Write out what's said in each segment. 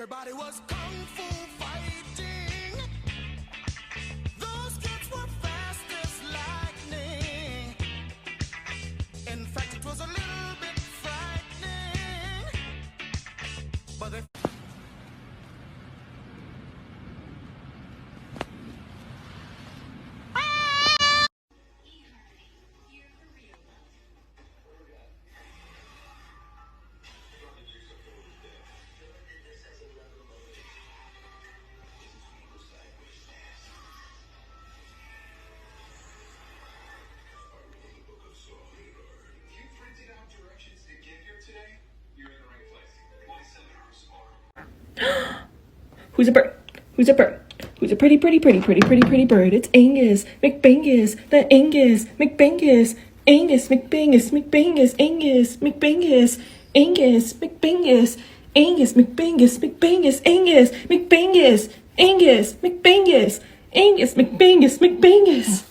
Everybody was kung fu fighting. Those kids were fast as lightning. In fact, it was a little bit frightening. But they Who's a bird? Who's a bird? Who's a pretty bird? It's Angus McBangus, the Angus McBangus, Angus McBangus, McBangus, Angus McBangus, Angus McBangus, Angus McBangus, McBangus, Angus McBangus, Angus McBangus, Angus McBangus, McBangus.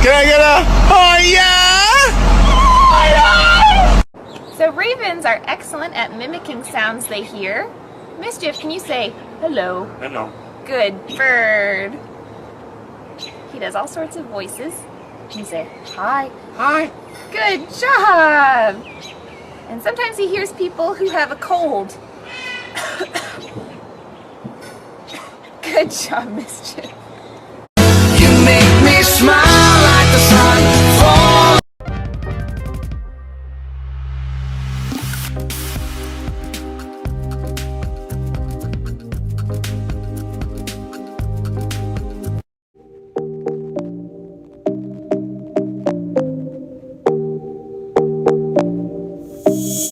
Can I get a oh yeah? So ravens are excellent at mimicking sounds they hear. Mischief, can you say hello? Hello. Good bird. He does all sorts of voices. Can you say hi? Hi. Good job. And sometimes he hears people who have a cold. Good job, Mischief.